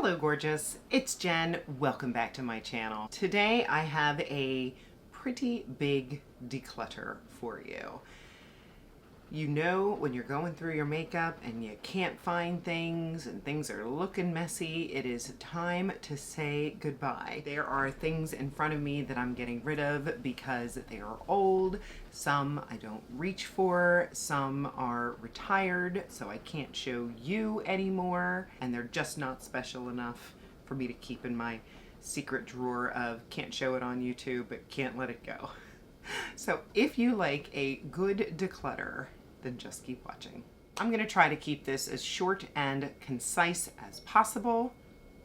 Hello gorgeous, it's Jen. Welcome back to my channel. Today I have a pretty big declutter for you. You know when you're going through your makeup and you can't find things and things are looking messy, it is time to say goodbye. There are things in front of me that I'm getting rid of because they are old. Some I don't reach for, some are retired, so I can't show you anymore, and they're just not special enough for me to keep in my secret drawer of can't show it on YouTube, but can't let it go. So if you like a good declutter, then just keep watching. I'm going to try to keep this as short and concise as possible.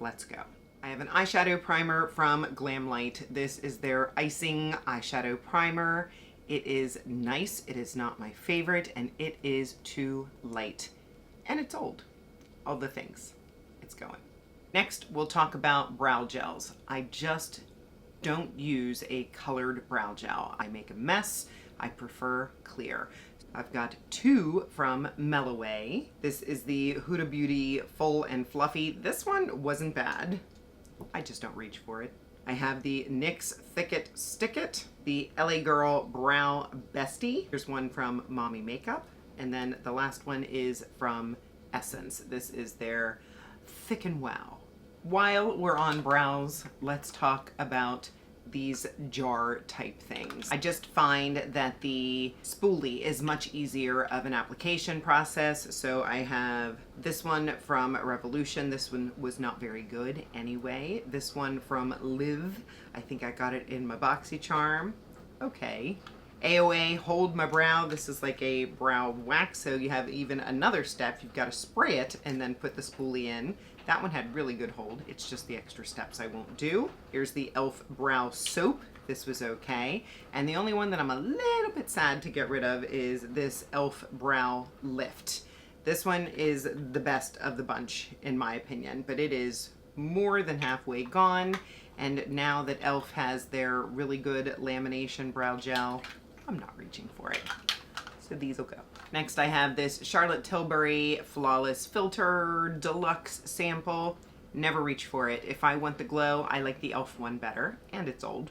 Let's go. I have an eyeshadow primer from Glamlight. This is their icing eyeshadow primer. It is nice, it is not my favorite, and it is too light. And it's old. All the things. It's going. Next, we'll talk about brow gels. I just don't use a colored brow gel. I make a mess. I prefer clear. I've got two from Melloway. This is the Huda Beauty Full and Fluffy. This one wasn't bad. I just don't reach for it. I have the NYX Thick It Stick It, the LA Girl Brow Bestie. Here's one from Mommy Makeup. And then the last one is from Essence. This is their Thick and Wow. While we're on brows, let's talk about these jar type things. I just find that the spoolie is much easier of an application process. So I have this one from Revolution. This one was not very good anyway. This one from Live. I think I got it in my BoxyCharm. Okay. AOA Hold My Brow. This is like a brow wax. So you have even another step. You've got to spray it and then put the spoolie in. That one had really good hold. It's just the extra steps I won't do. Here's the e.l.f. Brow Soap. This was okay. And the only one that I'm a little bit sad to get rid of is this e.l.f. Brow Lift. This one is the best of the bunch in my opinion, but it is more than halfway gone. And now that e.l.f. has their really good lamination brow gel, I'm not reaching for it. So these will go. Next I have this Charlotte Tilbury Flawless Filter Deluxe Sample. Never reach for it. If I want the glow, I like the e.l.f. one better, and it's old.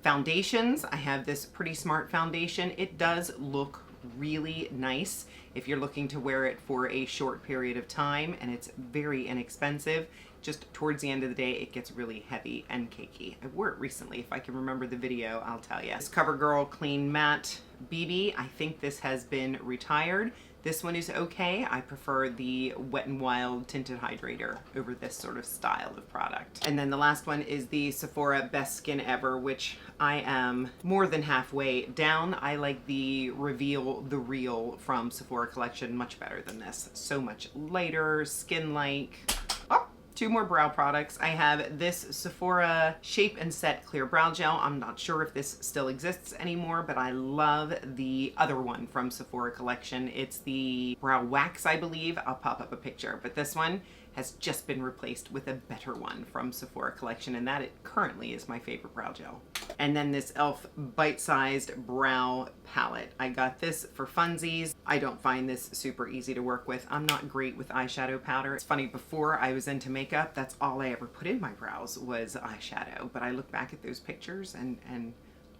Foundations, I have this Pretty Smart foundation. It does look really nice if you're looking to wear it for a short period of time, and it's very inexpensive. Just towards the end of the day, it gets really heavy and cakey. I wore it recently. If I can remember the video, I'll tell you. This CoverGirl Clean Matte BB. I think this has been retired. This one is okay. I prefer the Wet n Wild Tinted Hydrator over this sort of style of product. And then the last one is the Sephora Best Skin Ever, which I am more than halfway down. I like the Reveal the Real from Sephora Collection much better than this. So much lighter, skin-like. Two more brow products. I have this Sephora Shape and Set Clear Brow Gel. I'm not sure if this still exists anymore, but I love the other one from Sephora Collection. It's the Brow Wax, I believe. I'll pop up a picture, but this one has just been replaced with a better one from Sephora Collection, and that it currently is my favorite brow gel. And then this e.l.f. Bite-Sized Brow Palette. I got this for funsies. I don't find this super easy to work with. I'm not great with eyeshadow powder. It's funny, before I was into makeup, that's all I ever put in my brows was eyeshadow. But I look back at those pictures and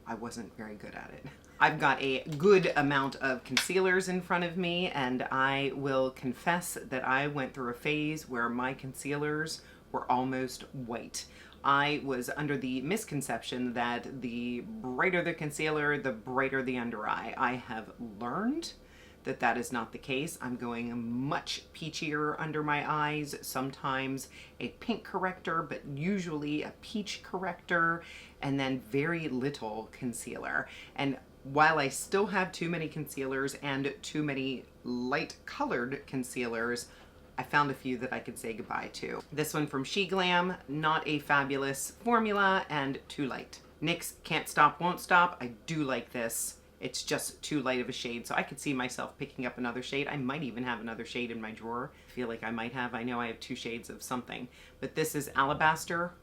I wasn't very good at it. I've got a good amount of concealers in front of me, and I will confess that I went through a phase where my concealers were almost white. I was under the misconception that the brighter the concealer, the brighter the under eye. I have learned that that is not the case. I'm going much peachier under my eyes, sometimes a pink corrector, but usually a peach corrector, and then very little concealer. And while I still have too many concealers and too many light colored concealers, I found a few that I could say goodbye to. This one from She Glam, not a fabulous formula and too light. NYX Can't Stop Won't Stop. I do like this. It's just too light of a shade, so I could see myself picking up another shade. I might even have another shade in my drawer. I feel like I might have. I know I have two shades of something, but this is Alabaster.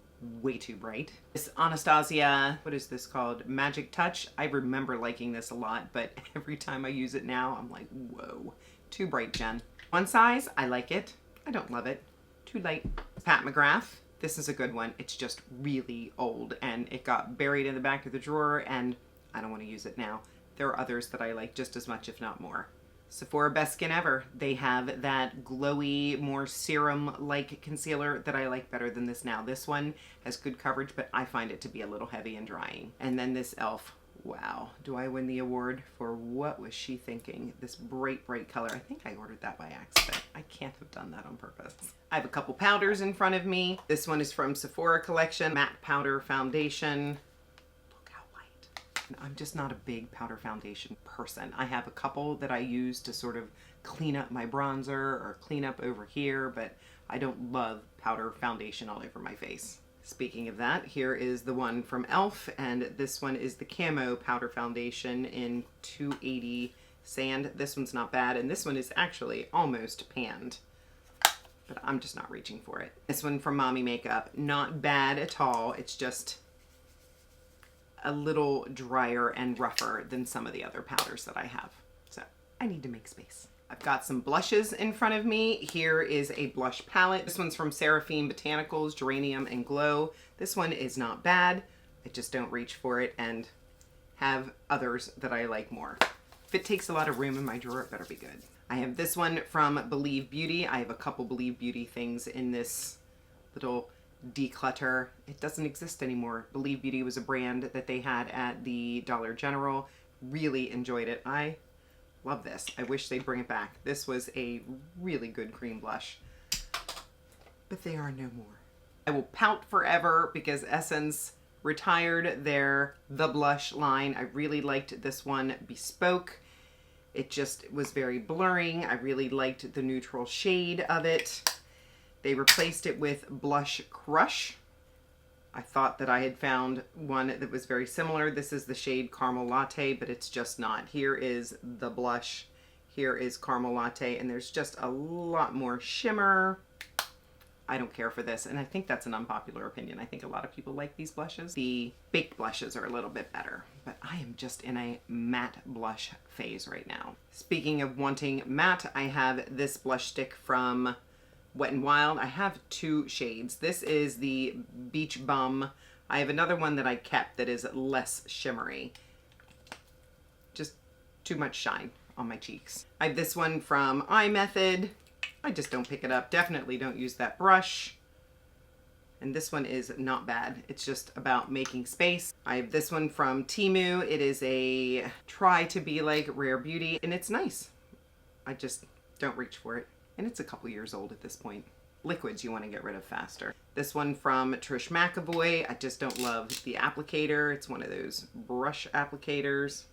Way too bright. This Anastasia, what is this called? Magic Touch. I remember liking this a lot, but every time I use it now, I'm like, whoa, too bright, Jen. One size, I like it. I don't love it. too light. Pat McGrath. This is a good one. It's just really old and it got buried in the back of the drawer and I don't want to use it now. There are others that I like just as much, if not more. Sephora Best Skin Ever. They have that glowy, more serum-like concealer that I like better than this now. This one has good coverage, but I find it to be a little heavy and drying. And then this e.l.f. Wow. Do I win the award for what was she thinking? This bright, bright color. I think I ordered that by accident. I can't have done that on purpose. I have a couple powders in front of me. This one is from Sephora Collection. Matte Powder Foundation. Look how light. I'm just not a big powder foundation person. I have a couple that I use to sort of clean up my bronzer or clean up over here, but I don't love powder foundation all over my face. Speaking of that, here is the one from e.l.f. and this one is the Camo Powder Foundation in 280 Sand. This one's not bad, and this one is actually almost panned, but I'm just not reaching for it. This one from Mommy Makeup, not bad at all. It's just a little drier and rougher than some of the other powders that I have. So I need to make space. I've got some blushes in front of me. Here is a blush palette. This one's from Seraphine Botanicals, Geranium and Glow. This one is not bad. I just don't reach for it and have others that I like more. If it takes a lot of room in my drawer, it better be good. I have this one from Believe Beauty. I have a couple Believe Beauty things in this little Declutter. It doesn't exist anymore. Believe Beauty was a brand that they had at the Dollar General. Really enjoyed it. I love this. I wish they'd bring it back. This was a really good cream blush, but they are no more. I will pout forever because Essence retired their The Blush line. I really liked this one, Bespoke. It just was very blurring. I really liked the neutral shade of it. They replaced it with Blush Crush. I thought that I had found one that was very similar. This is the shade Caramel Latte, but it's just not. Here is the blush. Here is Caramel Latte, and there's just a lot more shimmer. I don't care for this, and I think that's an unpopular opinion. I think a lot of people like these blushes. The baked blushes are a little bit better, but I am just in a matte blush phase right now. Speaking of wanting matte, I have this blush stick from Wet n Wild. I have two shades. This is the Beach Bum. I have another one that I kept that is less shimmery. Just too much shine on my cheeks. I have this one from iMethod. I just don't pick it up. Definitely don't use that brush. And this one is not bad. It's just about making space. I have this one from Temu. It is a try to be like Rare Beauty, and it's nice. I just don't reach for it. And it's a couple years old at this point. Liquids you want to get rid of faster. This one from Trish McAvoy. I just don't love the applicator. It's one of those brush applicators.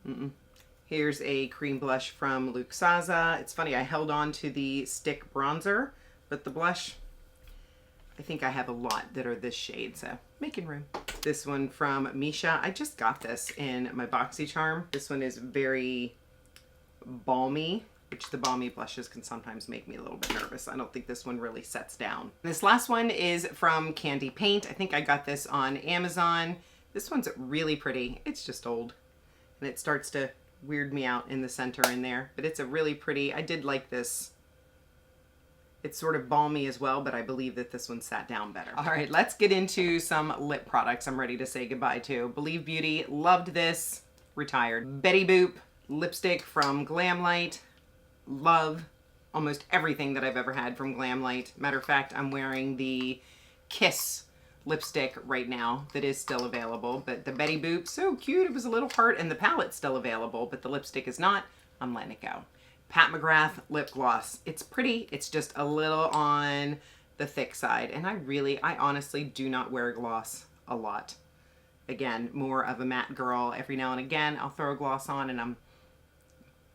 Here's a cream blush from Luxaza. It's funny, I held on to the stick bronzer, but the blush, I think I have a lot that are this shade, so making room. This one from Misha. I just got this in my BoxyCharm. This one is very balmy, which the balmy blushes can sometimes make me a little bit nervous. I don't think this one really sets down. This last one is from Candy Paint. I think I got this on Amazon. This one's really pretty. It's just old, and it starts to weird me out in the center in there, but it's a really pretty, I did like this. It's sort of balmy as well, but I believe that this one sat down better. All right, let's get into some lip products I'm ready to say goodbye to. Believe Beauty, loved this, retired. Betty Boop lipstick from Glamlight. Love almost everything that I've ever had from Glamlight. Matter of fact, I'm wearing the Kiss lipstick right now that is still available, but the Betty Boop, so cute. It was a little heart, and the palette's still available, but the lipstick is not. I'm letting it go. Pat McGrath lip gloss. It's pretty. It's just a little on the thick side, and I honestly do not wear gloss a lot. Again, more of a matte girl. Every now and again, I'll throw a gloss on, and I'm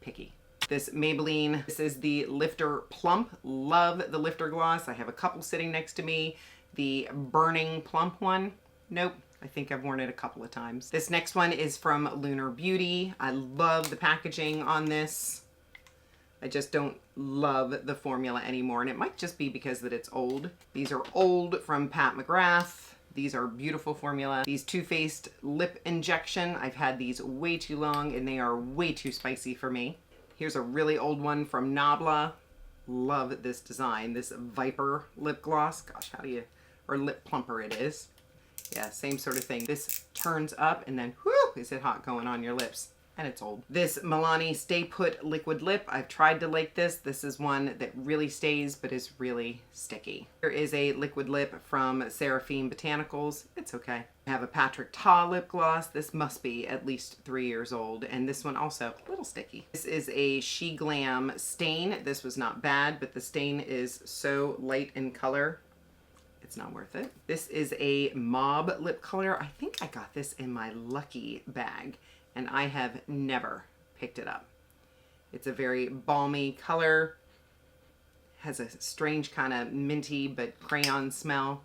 picky. This Maybelline, this is the Lifter Plump. Love the Lifter gloss. I have a couple sitting next to me. The Burning Plump one, nope. I think I've worn it a couple of times. This next one is from Lunar Beauty. I love the packaging on this. I just don't love the formula anymore, and it might just be because that it's old. These are old from Pat McGrath. These are beautiful formula. These Too Faced Lip Injection. I've had these way too long, and they are way too spicy for me. Here's a really old one from Nabla. love this design. This Viper lip gloss. Gosh, how do you, or lip plumper it is. Yeah, same sort of thing. This turns up and then, whoo, is it hot going on your lips. And it's old. This Milani Stay Put liquid lip. I've tried to like this. This is one that really stays but is really sticky. Here is a liquid lip from Seraphine Botanicals. It's okay. I have a Patrick Ta lip gloss. This must be at least 3 years old. And this one also a little sticky. This is a She Glam stain. This was not bad, but the stain is so light in color. It's not worth it. This is a mauve lip color. I think I got this in my Lucky bag, and I have never picked it up. It's a very balmy color, has a strange kind of minty but crayon smell.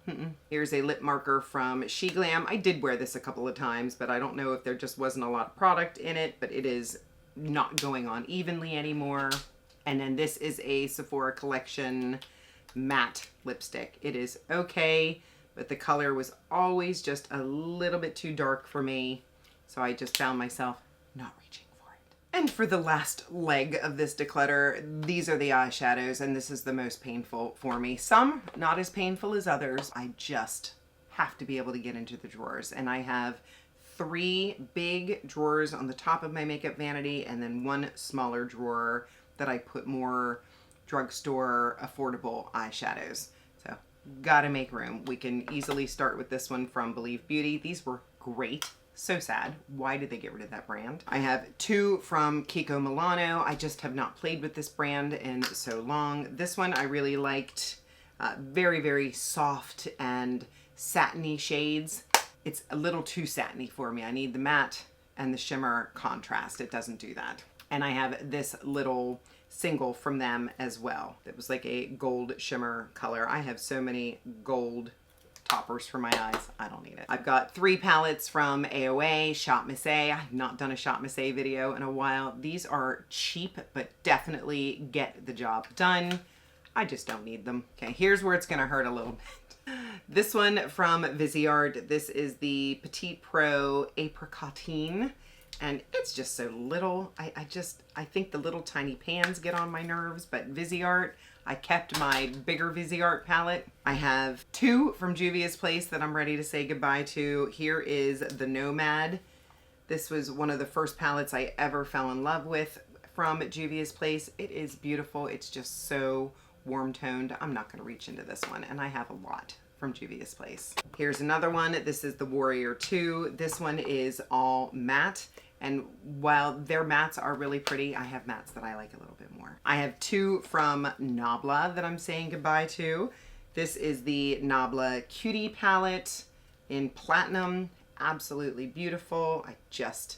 Here's a lip marker from She Glam. I did wear this a couple of times, but I don't know if there just wasn't a lot of product in it, but it is not going on evenly anymore. And then this is a Sephora Collection matte lipstick. It is okay, but the color was always just a little bit too dark for me. So I just found myself not reaching for it. And for the last leg of this declutter, these are the eyeshadows, and this is the most painful for me. Some not as painful as others. I just have to be able to get into the drawers. And I have 3 big drawers on the top of my makeup vanity and then 1 smaller drawer that I put more drugstore affordable eyeshadows. So gotta make room. We can easily start with this one from Believe Beauty. These were great. So sad. Why did they get rid of that brand? I have 2 from Kiko Milano. I just have not played with this brand in so long. This one I really liked. Very, very soft and satiny shades. It's a little too satiny for me. I need the matte and the shimmer contrast. It doesn't do that. And I have this little single from them as well. It was like a gold shimmer color. I have so many gold toppers for my eyes. I don't need it. I've got 3 palettes from AOA, Shop Miss A. I've not done a Shop Miss A video in a while. These are cheap, but definitely get the job done. I just don't need them. Okay, here's where it's gonna hurt a little bit. This one from Viseart. This is the Petite Pro Apricotine. And it's just so little. I think the little tiny pans get on my nerves, but Viseart, I kept my bigger Viseart palette. I have 2 from Juvia's Place that I'm ready to say goodbye to. Here is the Nomad. This was one of the first palettes I ever fell in love with from Juvia's Place. It is beautiful. It's just so warm toned. I'm not gonna reach into this one, and I have a lot from Juvia's Place. Here's another one. This is the Warrior 2. This one is all matte. And while their mattes are really pretty, I have mattes that I like a little bit more. I have 2 from Nabla that I'm saying goodbye to. This is the Nabla Cutie palette in platinum. Absolutely beautiful. I just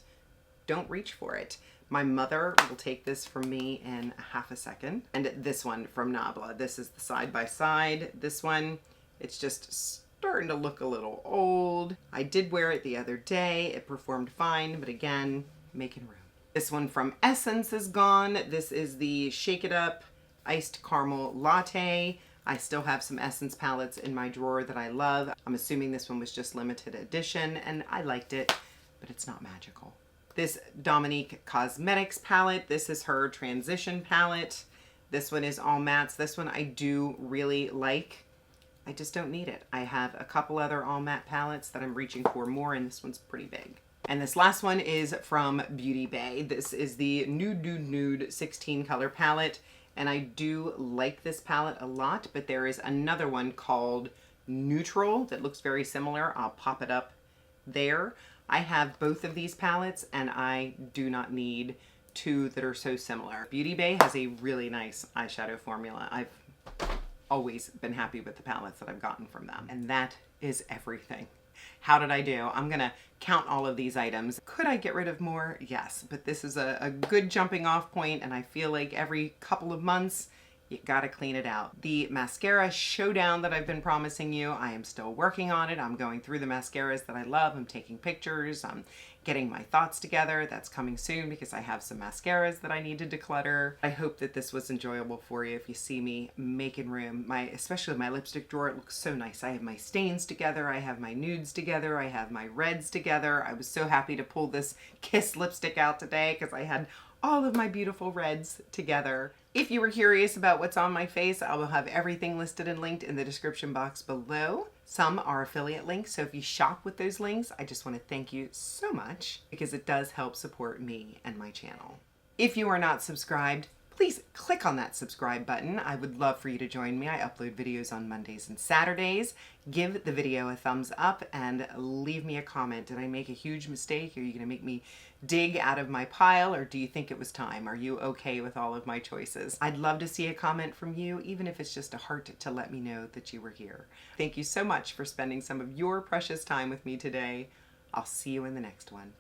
don't reach for it. My mother will take this from me in half a second. And this one from Nabla. This is the side by side. This one, it's just starting to look a little old. I did wear it the other day. It performed fine, but again, making room. This one from Essence is gone. This is the Shake It Up Iced Caramel Latte. I still have some Essence palettes in my drawer that I love. I'm assuming this one was just limited edition, and I liked it, but it's not magical. This Dominique Cosmetics palette. This is her Transition palette. This one is all mattes. This one I do really like. I just don't need it. I have a couple other all matte palettes that I'm reaching for more, and this one's pretty big. And this last one is from Beauty Bay. This is the Nude Nude Nude 16 color palette, and I do like this palette a lot, but there is another one called Neutral that looks very similar. I'll pop it up there. I have both of these palettes, and I do not need 2 that are so similar. Beauty Bay has a really nice eyeshadow formula. I've always been happy with the palettes that I've gotten from them. And that is everything. How did I do? I'm gonna count all of these items. Could I get rid of more? Yes, but this is a good jumping off point, and I feel like every couple of months, you gotta clean it out. The mascara showdown that I've been promising you, I am still working on it. I'm going through the mascaras that I love. I'm taking pictures. I'm getting my thoughts together. That's coming soon because I have some mascaras that I need to declutter. I hope that this was enjoyable for you. If you see me making room, especially my lipstick drawer, it looks so nice. I have my stains together. I have my nudes together. I have my reds together. I was so happy to pull this Kiss lipstick out today because I had all of my beautiful reds together. If you were curious about what's on my face, I will have everything listed and linked in the description box below. Some are affiliate links, so if you shop with those links, I just want to thank you so much because it does help support me and my channel. If you are not subscribed, please click on that subscribe button. I would love for you to join me. I upload videos on Mondays and Saturdays. Give the video a thumbs up and leave me a comment. Did I make a huge mistake? Are you going to make me dig out of my pile, or do you think it was time? Are you okay with all of my choices? I'd love to see a comment from you, even if it's just a heart to let me know that you were here. Thank you so much for spending some of your precious time with me today. I'll see you in the next one.